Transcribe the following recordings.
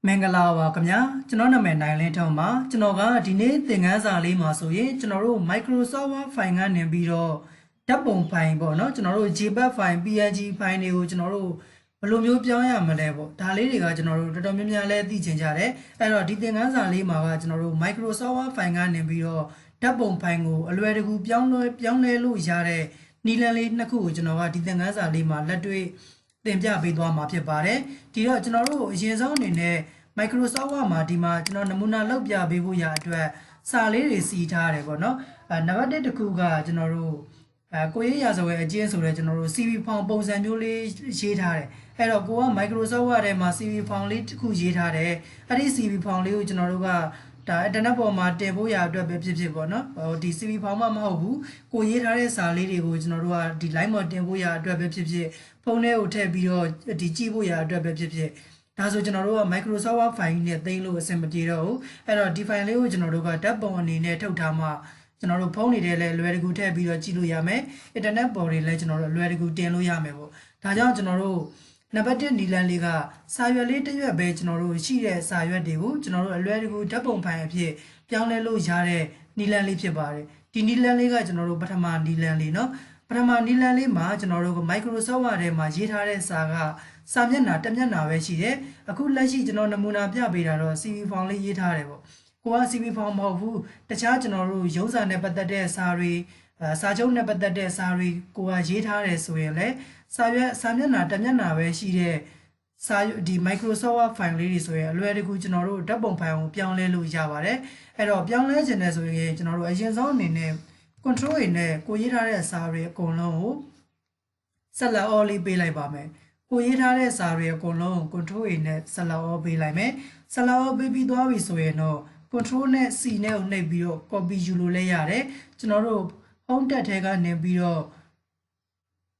မင်္ဂလာပါခင်ဗျာကျွန်တော်နာမည်နိုင်လင်းထုံးပါကျွန်တော်ကဒီနေ့သင်ခန်းစာလေးမှာဆိုရင်ကျွန်တော်တို့ Microsoft Word file ကနေပြီးတော့ဓာတ်ပုံ file ပေါ့နော်ကျွန်တော်တို့ JPG file PNG file တွေကိုကျွန်တော်တို့ဘယ်လိုမျိုးပြောင်းရမလဲပေါ့ဒါလေးတွေကကျွန်တော်တို့တော်တော်များများလဲသိချင်ကြတယ်အဲ့တော့ဒီသင်ခန်းစာလေးမှာကကျွန်တော်တို့ Microsoft Word file ကနေပြီးတော့ဓာတ်ပုံ file ကိုအလွယ်တကူပြောင်းလဲလို့ရတဲ့နည်းလမ်းလေးနှစ်ခုကိုကျွန်တော်ကဒီသင်ခန်းစာလေးမှာလက်တွေ့သင်ပြပေးသွားမှာဖြစ်ပါတယ်ဒီတော့ကျွန်တော်တို့အရင်ဆုံးအနေနဲ့Microsoft Word မှာဒီမှာကျွန်တော်နမူနာလုပ်ပြပေးဖို့ရအတွက်စာလေးတွေစီထားရတယ်ပေါ့နော်နံပါတ်1တစ်ခုကကျွန်တော်တို့ကိုရေးရာဇဝဲအကျဉ်းဆိုတဲ့ကျွန်တော်တို့ CV form ပုံစံမျိုးလေးရေးထားတယ်အဲ့တော့ကိုက Microsoft Word ထဲမှာ CV form လေးတစ်ခုရေးထားတယ်အဲ့ဒီ CV form လေးကိုကျွန်တော်တို့ကဒါအင်တာနက်ပေါ်မှာတင်ဖို့ရအတွက်ပဲဖြစ်ဖြစ်ပေါ့နော်ဒီ CV form မှမဟုတ်ဘူးကိုရေးထားတဲ့စာလေးတွေကိုကျွန်တော်တို့ကဒီ line မှာတင်ဖို့ရအတွက်ပဲဖြစ်ဖြစ်ဖုန်းထဲကိုထည့်ပြီးတော့ဒီကြည့်ဖို့ရအတွက်ပဲဖြစ်ဖြစ်ဒါဆိုကျွန်တော်တို့က Microsoft Word file နဲ့သိမ်းလို့အဆင်မပြေတော့ဘူးအဲ့တော့ဒီ file လေးကိုကျွန်တော်တို့ကဓာတ်ပုံအနေနဲ့ထုတ်ထားမှကျွန်တော်တို့ဖုန်းတွေထဲလည်းလွယ်တကူထည့်ပြီးတော့ကြည့်လို့ရမယ်အင်တာနက်ပေါ်တွေလည်းကျွန်တော်တို့လွယ်တကူတင်လို့ရမယ်ပေါ့ဒါကြောင့်ကျွန်တော်တို့နံပါတ်1နီလန်လေးကစာရွက်လေးတစ်ရွက်ပဲကျွန်တော်တို့ရှိတဲ့စာရွက်တွေကိုကျွန်တော်တို့အလွယ်တကူဓာတ်ပုံ file အဖြစ်ပြောင်းလဲလို့ရတဲ့နီလန်လေးဖြစ်ပါတယ်ဒီနီလန်လေးကကျွန်တော်တို့ပထမနီလန်လေးเนาะပထမနီလန်လေးမှာကျွန်တော်တို့က Microsoft Word ထဲမှာရေးထားတဲ့စာကစာမျက်နှာတစ်မျက်နှာပဲရှိတယ်အခုလက်ရှိကျွန်တော်နမူနာပြပေးတာတော့ CV form လေးရေးထားတယ်ပေါ့ကိုက CV form မဟုတ်ဘူးတခြားကျွန်တော်တို့ရုံးစာနဲ့ပတ်သက်တဲ့စာတွေစာချုပ်နဲ့ပတ်သက်တဲ့စာတွေကိုကရေးထားတယ်ဆိုရင်လည်းစာမျက်နှာတစ်မျက်နှာပဲရှိတဲ့စာဒီ Microsoft Word file လေးတွေဆိုရင်အလွယ်တကူကျွန်တော်တို့ဓာတ်ပုံ file ကိုပြောင်းလဲလို့ရပါတယ်အဲ့တော့ပြောင်းလဲခြင်းနဲ့ဆိုရင်ကျွန်တော်တို့အရင်ဆုံးအနေနဲ့ control တွေနဲ့ကိုရေးထားတဲ့စာတွေအကုန်လုံးကိုဆက်လက် all လေးပေးလိုက်ပါမယ်ကိုရေးထားတဲ့စာတွေအကုန်လုံး control A နဲ့ဆက်လက် all ပေးလိုက်မယ်ဆက်လက် all ပေးပြီးသွားပြီဆိုရင်တော့ control နဲ့ C နဲ့ကိုနှိပ်ပြီးတော့ copy ယူလို့လည်းရတယ်ကျွန်တော်တို့ home tab ထဲကနေပြီးတော့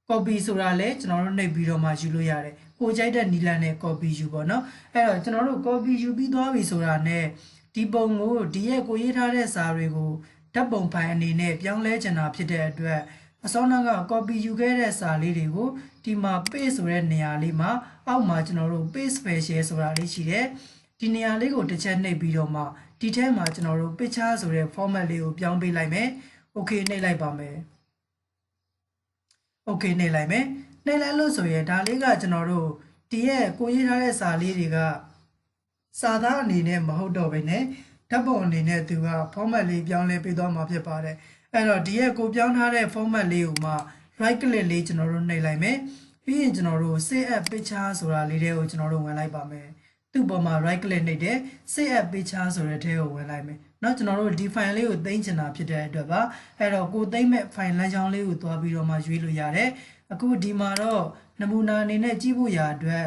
copy ဆိုတာလည်းကျွန်တော်တို့နှိပ်ပြီးတော့မှယူလို့ရတယ်ကိုကြိုက်တဲ့နီလန်နဲ့ copy ယူပေါ့နော်အဲ့တော့ကျွန်တော်တို့ copy ယူပြီးသွားပြီဆိုတာနဲ့ဒီပုံကိုဒီရဲ့ကိုရေးထားတဲ့စာတွေကိုဓာတ်ပုံ file အနေနဲ့ပြောင်းလဲချင်တာဖြစ်တဲ့အတွက်အစောနောက်က copy ယူခဲ့တဲ့စာလေးတွေကိုဒီမှာ paste ဆိုတဲ့နေရာလေးမှာအောက်မှာကျွန်တော်တို့ paste special ဆိုတာလေးရှိတယ်ဒီနေရာလေးကိုတစ်ချက်နှိပ်ပြီးတော့မှဒီထဲမှာကျွန်တော်တို့ picture ဆိုတဲ့ format လေးကိုပြောင်းပေးလိုက်မယ် okay နှိပ်လိုက်ပါမယ် okay နှိပ်လိုက်မယ်နှိပ်လိုက်လို့ဆိုရင်ဒါလေးကကျွန်တော်တို့ဒီရဲ့ကိုရေးထားတဲ့စာလေးတွေကစာသားအနေနဲ့မဟုတ်တော့ဘဲနဲ့ဓာတ်ပုံအနေနဲ့သူက format လေးပြောင်းလဲပေးသွားမှာဖြစ်ပါတယ်အဲ့တော့ဒီရဲ့ကိုပြောင်းထားတဲ့ format လေးကိုမှ right click လေးကျွန်တော်တို့နှိပ်လိုက်မယ်ပြီးရင်ကျွန်တော်တို့ save as picture ဆိုတာလေးတွေကိုကျွန်တော်တို့ဝင်လိုက်ပါမယ်သူ့ပေါ်မှာ right click နှိပ်တယ် save as picture ဆိုတဲ့ထဲကိုဝင်လိုက်မယ်เนาะကျွန်တော်တို့ဒီ file လေးကိုသိမ်းချင်တာဖြစ်တဲ့အတွက်ပါအဲ့တော့ကိုသိမ်းမဲ့ file လမ်းကြောင်းလေးကိုတွားပြီးတော့မှရွေးလို့ရတယ်အခုဒီမှာတော့နမူနာအနေနဲ့ကြည့်ဖို့ရာအတွက်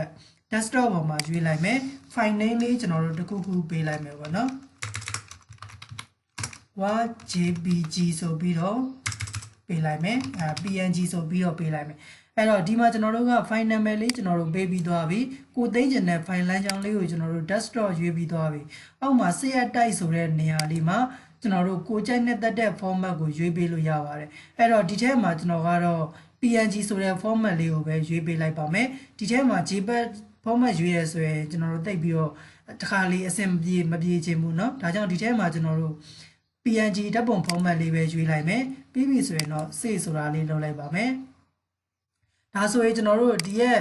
desktop ပေါ်မှာရွေးလိုက်မယ် file name လေးကျွန်တော်တို့တစ်ခုခုပေးလိုက်မယ်ပေါ့เนาะWord JPG ဆိုပြီးတော့ပေးလိုက်မယ်PNG ဆိုပြီးတော့ပေးလိုက်မယ်အဲ့တော့ဒီမှာကျွန်တော်တို့က file name လေးကျွန်တော်တို့ပေးပြီးသွားပြီကိုသိမ်းချင်တဲ့ file လမ်းကြောင်းလေးကိုကျွန်တော်တို့ desktop ရွေးပြီးသွားပြီအောက်မှာ save as type ဆိုတဲ့နေရာလေးမှာကျွန်တော်တို့ကိုကြိုက်တဲ့ format ကိုရွေးပေးလို့ရပါတယ်အဲ့တော့ဒီထဲမှာကျွန်တော်ကတော့ PNG ဆိုတဲ့ format လေးကိုပဲရွေးပေးလိုက်ပါမယ်ဒီထဲမှာ JPG format ရွေးရဆိုရင်ကျွန်တော်တို့တိတ်ပြီးတော့တစ်ခါလေးအဆင်မပြေချင်ဘူးเนาะဒါကြောင့်ဒီထဲမှာကျွန်တော်တို့PNG ဓာတ်ပုံ format လေးပဲရွေးလိုက်မယ်ပြီးပြီဆိုရင်တော့ save ဆိုတာလေးလုပ်လိုက်ပါမယ်ဒါဆိုရင်ကျွန်တော်တို့ဒီရဲ့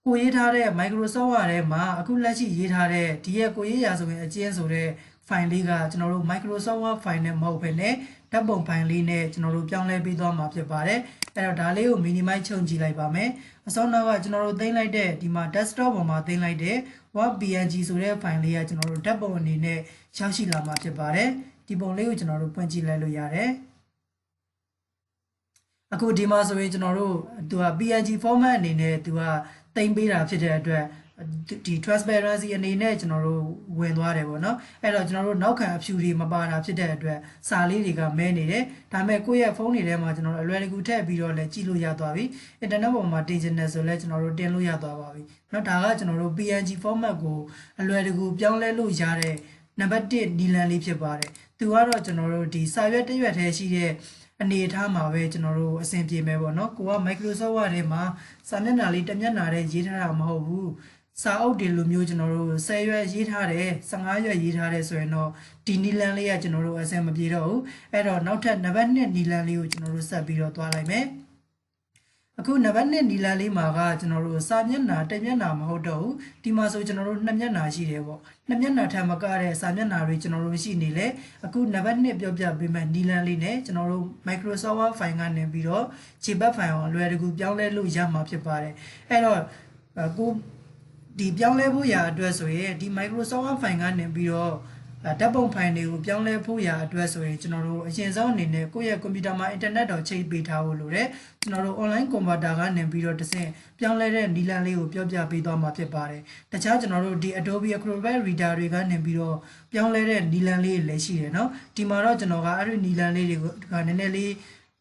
ကိုရေးထားတဲ့ Microsoft Word ထဲမှာအခုလက်ရှိရေးထားတဲ့ဒီရဲ့ကိုရေးရာဆိုရင်အကျဉ်းဆိုတဲ့ file လေးကကျွန်တော်တို့ Microsoft Word file နဲ့မဟုတ်ဘဲနဲ့ဓာတ်ပုံ file လေးနဲ့ကျွန်တော်တို့ပြောင်းလဲပေးသွားမှာဖြစ်ပါတယ်အဲ့တော့ဒါလေးကို minimize ချုပ်ကြည့်လိုက်ပါမယ်အစောနောက်ကကျွန်တော်တို့သိမ်းလိုက်တဲ့ဒီမှာ desktop ပေါ်မှာသိမ်းလိုက်တဲ့ Word PNG ဆိုတဲ့ file လေးကကျွန်တော်တို့ဓာတ်ပုံအနေနဲ့ရောက်ရှိလာမှာဖြစ်ပါတယ်ဒီပုံလေးကိုကျွန်တော်တို့ဖွင့်ကြည့်လိုက်လို့ရတယ်အခုဒီမှာဆိုရင်ကျွန်တော်တို့သူက PNG format အနေနဲ့သူကတင်ပေးတာဖြစ်တဲ့အတွက်ဒီ transparency အနေနဲ့ကျွန်တော်တို့ဝင်သွားတယ်ပေါ့နော်အဲ့တော့ကျွန်တော်တို့နောက်ခံအဖြူတွေမပါတာဖြစ်တဲ့အတွက်စာလေးတွေကမဲနေတယ်ဒါပေမဲ့ကိုယ့်ရဲ့ဖုန်းတွေထဲမှာကျွန်တော်တို့အလွယ်တကူထည့်ပြီးတော့လည်းကြည့်လို့ရသွားပြီအင်တာနက်ပေါ်မှာတင်ချင်တယ်ဆိုလည်းကျွန်တော်တို့တင်လို့ရသွားပါပြီเนาะဒါကကျွန်တော်တို့ PNG format ကိုအလွယ်တကူပြောင်းလဲလို့ရတဲ့နံပါတ်1နီလန်လေးဖြစ်ပါတယ်သူကတော့ကျွန်တော်တို့ဒီစာရွက်တစ်ရွက်ထဲရှိတဲ့အနေအထားမှာပဲကျွန်တော်တို့အဆင်ပြေမယ်ပေါ့နော်ကိုက Microsoft Word ထဲမှာစာမျက်နှာလေးတစ်မျက်နှာတည်းရေးထားတာမဟုတ်ဘူး စာအုပ်တွေလိုမျိုးကျွန်တော်တို့10ရွက်ရေးထားတယ်15ရွက်ရေးထားတယ်ဆိုရင်တော့ဒီနီလန်လေးကကျွန်တော်တို့အဆင်မပြေတော့ဘူးအဲ့တော့နောက်ထပ်နံပါတ်2နီလန်လေးကိုကျွန်တော်တို့ဆက်ပြီးတော့သွားလိုက်မယ်အခုနံပါတ်1နီလန်လေးမှာကကျွန်တော်တို့စာမျက်နှာတစ်မျက်နှာမဟုတ်တော့ဘူးဒီမှာဆိုကျွန်တော်တို့2မျက်နှာရှိတယ်ပေါ့2မျက်နှာထပ်မကတဲ့စာမျက်နှာတွေကျွန်တော်တို့ရှိနေလေအခုနံပါတ်1ပြောပြပေးမယ်နီလန်လေးနဲ့ကျွန်တော်တို့ Microsoft Word file ကနေပြီးတော့ JPG file ကိုအလွယ်တကူပြောင်းလဲလို့ရမှာဖြစ်ပါတယ်အဲ့တော့ကိုဒီပြောင်းလဲဖို့ရာအတွက်ဆိုရင်ဒီ Microsoft Word file ကနေပြီးတော့ဓာတ်ပုံဖိုင်တွေကိုပြောင်းလဲဖို့ရာအတွက်ဆိုရင်ကျွန်တော်တို့အရင်ဆုံးအနေနဲ့ကိုယ့်ရဲ့ကွန်ပျူတာမှာ internet တော့ချိတ်ပေးထားဖို့လိုတယ်ကျွန်တော်တို့ online converter ကနေပြီးတော့တစ်ဆင့်ပြောင်းလဲတဲ့နည်းလမ်းလေးကိုပြောပြပေးသွားမှာဖြစ်ပါတယ်တခြားကျွန်တော်တို့ဒီ Adobe Acrobat Reader တွေကနေပြီးတော့ပြောင်းလဲတဲ့နည်းလမ်းလေးတွေလည်းရှိတယ်เนาะဒီမှာတော့ကျွန်တော်ကအဲ့ဒီနည်းလမ်းလေးတွေကနည်းနည်းလေး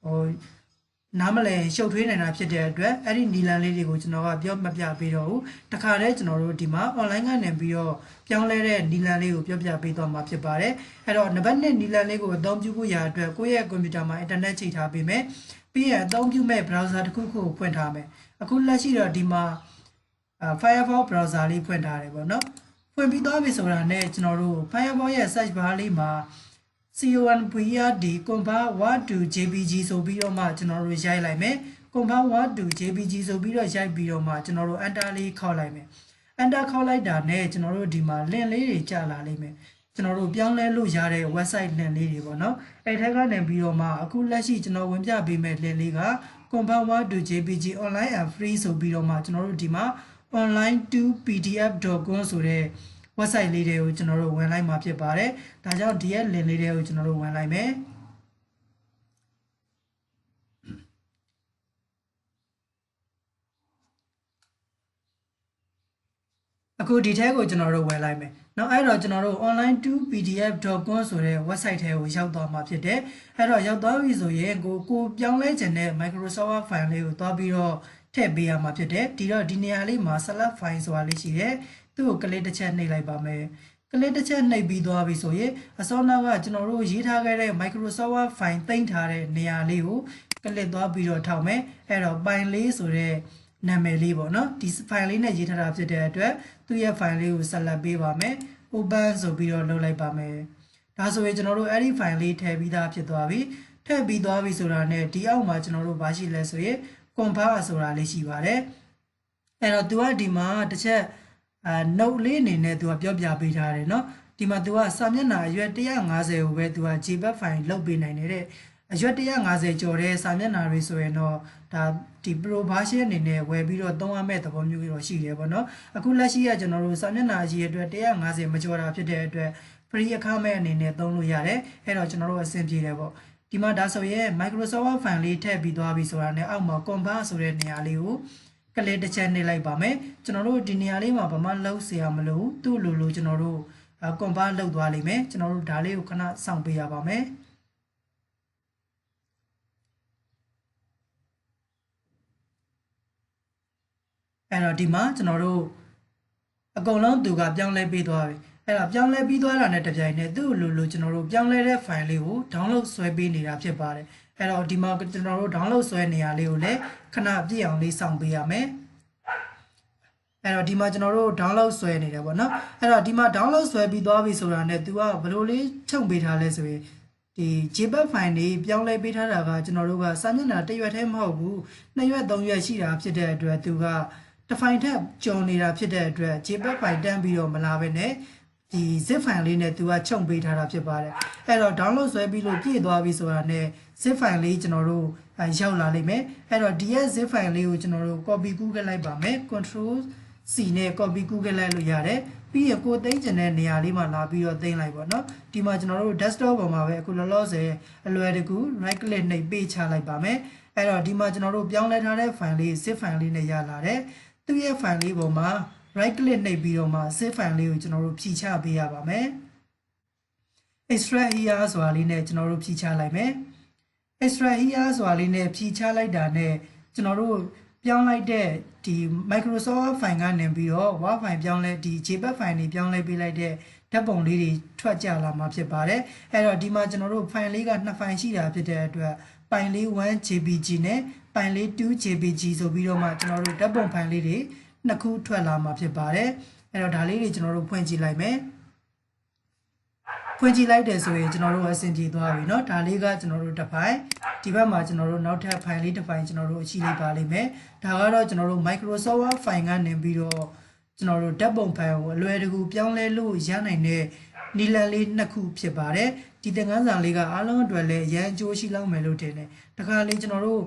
ဟိုနားမလည်ရှုပ်ထွေးနေတာဖြစ်တဲ့အတွက်အဲ့ဒီနီလန်လေးတွေကိုကျွန်တော်ကပြောမပြပေးတော့ဘူးတခါတည်းကျွန်တော်တို့ဒီမှာ online ကနေပြီးတော့ပြောင်းလဲတဲ့နီလန်လေးကိုပြောပြပေးသွားမှာဖြစ်ပါတယ်အဲ့တော့နံပါတ်1နီလန်လေးကိုအသုံးပြုဖို့ရာအတွက်ကိုယ့်ရဲ့ကွန်ပျူတာမှာ internet ချိတ်ထားပေးမယ်ပြီးရင်အသုံးပြုမဲ့ browser တစ်ခုခုကိုဖွင့်ထားမယ်အခုလက်ရှိတော့ဒီမှာFirefox browser လေးဖွင့်ထားတယ်ပေါ့နော်ဖွင့်ပြီးသွားပြီဆိုတာနဲ့ကျွန်တော်တို့ Firefox ရဲ့ search bar လေးမှာconvert word to JPG ဆိုပြီးတော့မှကျွန်တော်တို့ရိုက်လိုက်မယ် convert word to JPG ဆိုပြီးတော့ရိုက်ပြီးတော့မှကျွန်တော်တို့ enter လေးခေါက်လိုက်မယ် enter ခေါက်လိုက်တာနဲ့ကျွန်တော်တို့ဒီမှာ link လေးတွေကြာလာလိမ့်မယ်ကျွန်တော်တို့ပြောင်းလဲလို့ရတဲ့ website link လေးတွေပေါ့နော်အဲ့ထက်ကနေပြီးတော့မှအခုလက်ရှိကျွန်တော်ဝင်ပြပေးမဲ့ link လေးက convert word to JPG online and free ဆိုပြီးတော့မှကျွန်တော်တို့ဒီမှာ online to pdf.com ဆိုတဲ့website လေးတွေကိုကျွန်တော်တို့ဝင်လိုက်မှာဖြစ်ပါတယ်။ဒါကြောင့်ဒီရဲ့ link လေးတွေကိုကျွန်တော်တို့ဝင်လိုက်မယ်။အခုဒီထဲကိုကျွန်တော်တို့ဝင်လိုက်မယ်။နောက်အဲ့တော့ကျွန်တော်တို့ online2pdf.com ဆိုတဲ့ website ထဲကိုရောက်သွားမှာဖြစ်တယ်။အဲ့တော့ရောက်သွားပြီဆိုရင်ကိုပြောင်းလဲခြင်းတဲ့ Microsoft Word file လေးကိုတွားပြီးတော့ထည့်ပေးရမှာဖြစ်တယ်။ဒီနေရာလေးမှာ select file ဆိုတာလေးရှိတယ်။သူ့ကိုကလစ်တစ်ချက်နှိပ်လိုက်ပါမယ်။ကလစ်တစ်ချက်နှိပ်ပြီးသွားပြီဆိုရင်အစောနောက်ကကျွန်တော်တို့ရေးထားခဲ့တဲ့ Microsoft Word file သိမ်းထားတဲ့နေရာလေးကိုကလစ်သွားပြီးတော့ထောက်မယ်။အဲ့တော့ပိုင်လေးဆိုတဲ့နာမည်လေးပေါ့နော်ဒီ file လေးနဲ့ရေးထားတာဖြစ်တဲ့အတွက်သူ့ရဲ့ file လေးကိုဆက်လက်ပေးပါမယ် open ဆိုပြီးတော့လုပ်လိုက်ပါမယ်ဒါဆိုရင်ကျွန်တော်တို့အဲ့ဒီ file လေးထည့်ပြီးသားဖြစ်သွားပြီထည့်ပြီးသွားပြီဆိုတာနဲ့ဒီအောက်မှာကျွန်တော်တို့ဘာရှိလဲဆိုရင် convert ဆိုတာလေးရှိပါတယ်အဲ့တော့သူကဒီမှာတစ်ချက်note လေးအနေနဲ့သူကပြောပြပေးထားတယ်เนาะဒီမှာသူကစာမျက်နှာအရွက်150ကိုပဲသူက JPG file လုပ်ပေးနိုင်တယ်တဲ့အရွက်150ကျော်တဲ့စာမျက်နှာတွေဆိုရင်တော့ဒါဒီ pro version အနေနဲ့ဝယ်ပြီးတော့သုံးရမယ့်သဘောမျိုးတော့ရှိတယ်ပေါ့နော်အခုလက်ရှိကကျွန်တော်တို့စာမျက်နှာကြီးအတွက်150မကျော်တာဖြစ်တဲ့အတွက် free account မဲ့အနေနဲ့သုံးလို့ရတယ်အဲ့တော့ကျွန်တော်တို့အဆင်ပြေတယ်ပေါ့ဒီမှာဒါဆိုရင် Microsoft Word file လေးထည့်ပြီးသွားပြီဆိုတာနဲ့အောက်မှာ convert ဆိုတဲ့နေရာလေးကိုကလစ်တစ်ချက်နှိပ်လိုက်ပါမယ်ကျွန်တော်တို့ဒီနေရာလေးမှာဘာမှလုံးစရာမလိုဘူးသူ့လိုကျွန်တော်တို့ convert လုပ်သွားလိမ့်မယ်ကျွန်တော်တို့ဒါလေးကိုခဏစောင့်ပေးရပါမယ်အဲ့တော့ဒီမှာကျွန်တော်တို့အကုန်လုံးသူကပြောင်းလဲပေးသွားပြီအဲ့တော့ပြောင်းလဲပြီးသွားတာနဲ့တပြိုင်နက်သူ့လိုကျွန်တော်တို့ပြောင်းလဲတဲ့ file လေးကို download ဆွဲပေးနေတာဖြစ်ပါတယ်အဲ့တော့ဒီမှာကျွန်တော်တို့ download ဆွဲနေရလေးကိုလည်းခဏပြည့်အောင်လေးစောင့်ပေးရမယ်အဲ့တော့ဒီမှာကျွန်တော်တို့ download ဆွဲနေတယ်ပေါ့နော်အဲ့တော့ဒီမှာ download ဆွဲပြီးသွားပြီဆိုတာနဲ့သူကဘယ်လိုလေးချုပ်ပေးထားလဲဆိုရင်ဒီ JPG file တွေပြောင်းလဲပေးထားတာကကျွန်တော်တို့ကစာမျက်နှာတစ်ရွက်တည်းမဟုတ်ဘူးနှစ်ရွက်သုံးရွက်ရှိတာဖြစ်တဲ့အတွက်သူကတစ်ဖိုင်ထက်ကျော်နေတာဖြစ်တဲ့အတွက် JPG file တန်းပြီးတော့မလာဘဲနဲ့ဒီ zip file လေးနဲ့သူကချုပ်ပေးထားတာဖြစ်ပါတယ်အဲ့တော့ download ဆွဲပြီးလို့ပြည့်သွားပြီဆိုတာနဲ့ zip file လေးကျွန်တော်တို့ရောက်လာလိမ့်မယ်အဲ့တော့ဒီရဲ့ zip file လေးကိုကျွန်တော်တို့ copy ကူးခဲ့လိုက်ပါမယ် control C နဲ့ copy ကူးခဲ့လိုက်လို့ရတယ်ပြီးရင်ကိုသိမ်းကျင်တဲ့နေရာလေးမှာလာပြီးတော့သိမ်းလိုက်ပါတော့ဒီမှာကျွန်တော်တို့ desktop ပေါ်မှာပဲအခုလောလောဆယ်အလွယ်တကူ right click နှိပ်ပေးချလိုက်ပါမယ်အဲ့တော့ဒီမှာကျွန်တော်တို့ပြောင်းလဲထားတဲ့ file လေး zip file လေးနဲ့ရလာတယ်သူ့ရဲ့ file လေးပေါ်မှာ right click နှိပ်ပြီးတော့မှ zip file လေးကိုကျွန်တော်တို့ဖြီးချပေးရပါမယ် extract here ဆိုတာလေးနဲ့ကျွန်တော်တို့ဖြီးချလိုက်မယ် extract here ဆိုတာလေးနဲ့ဖြီးချလိုက်တာနဲ့ကျွန်တော်တို့ပြောင်းလိုက်တဲ့ဒီ Microsoft file ကနေပြီးတော့ Word file ပြောင်းလဲဒီ JPG file တွေပြောင်းလဲပေးလိုက်တဲ့ဓာတ်ပုံလေးတွေထွက်ကြလာမှာဖြစ်ပါတယ်အဲ့တော့ဒီမှာကျွန်တော်တို့ file လေးက2 file ရှိတာဖြစ်တဲ့အတွက်ပိုင်လေး1 JPG နဲ့ပိုင်လေး2 JPG ဆိုပြီးတော့မှကျွန်တော်တို့ဓာတ်ပုံ file လေးတွေ 2ခုထွက်လာမှာဖြစ်ပါတယ်အဲ့တော့ဒါလေးတွေကျွန်တော်တို့ဖွင့်ကြည့်လိုက်မယ်ဖွင့်ကြည့်လိုက်တယ်ဆိုရင်ကျွန်တော်တို့အဆင်ပြေသွားပြီเนาะဒါလေးကကျွန်တော်တို့တစ်ဖိုင်ဒီဘက်မှာကျွန်တော်တို့နောက်ထပ်ဖိုင်လေးတစ်ဖိုင်ကျွန်တော်တို့အရှိလိုက်ပါလိမ့်မယ်ဒါကတော့ကျွန်တော်တို့ Microsoft Word ဖိုင်ကနေပြီးတော့ကျွန်တော်တို့ဓာတ်ပုံဖိုင်ကိုအလွယ်တကူပြောင်းလဲလို့ရနိုင်တဲ့နီလန်လေး2ခုဖြစ်ပါတယ်ဒီသင်ခန်းစာလေးကအားလုံးအတွက်လည်းရန်အကျိုးရှိလောက်မယ်လို့ထင်တယ်တခါလေကျွန်တော်တို့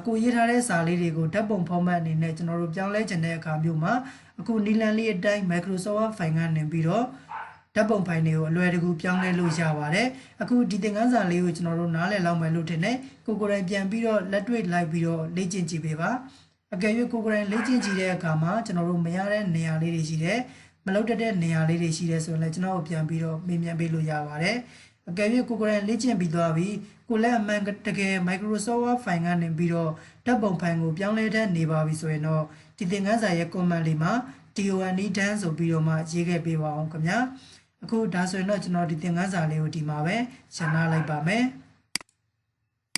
ကိုရေးထားတဲ့စာလေးတွေကိုဓာတ်ပုံ format အနေနဲ့ကျွန်တော်တို့ပြောင်းလဲခြင်းတဲ့အခါမျိုးမှာအခုနီလန်လေးအတိုင်း Microsoft Word ဖိုင်ကနေပြီးတော့ဓာတ်ပုံဖိုင်တွေကိုအလွယ်တကူပြောင်းလဲလို့ရပါတယ်အခုဒီသင်ခန်းစာလေးကိုကျွန်တော်တို့နားလည်လောက်မယ်လို့ထင်တယ်ကိုယ်တိုင်ပြန်ပြီးတော့လက်တွေ့လိုက်ပြီးတော့လေ့ကျင့်ကြည့်ပေးပါအကယ်၍ကိုယ်တိုင်လေ့ကျင့်ကြည့်တဲ့အခါမှာကျွန်တော်တို့မရတဲ့နေရာလေးတွေရှိတယ်မလုပ်တတ်တဲ့နေရာလေးတွေရှိတယ်ဆိုရင်လည်းကျွန်တော်တို့ပြန်ပြီးတော့မေးမြန်းပေးလို့ရပါတယ်အကယ်၍ကိုယ်တိုင်လေ့ကျင့်ပြီးသွားပြီကိုလည်းအမှန်တကယ် Microsoft Word ဖိုင်ကနေပြီးတော့ဓာတ်ပုံဖိုင်ကိုပြောင်းလဲတတ်နေပါပြီဆိုရင်တော့ဒီသင်ခန်းစာရဲ့ comment လေးမှာ DONE done ဆိုပြီးတော့မှရေးခဲ့ပေးပါအောင်ခင်ဗျာအခုဒါဆိုရင်တော့ကျွန်တော်ဒီသင်ခန်းစာလေးကိုဒီမှာပဲရှင်းထားလိုက်ပါမယ်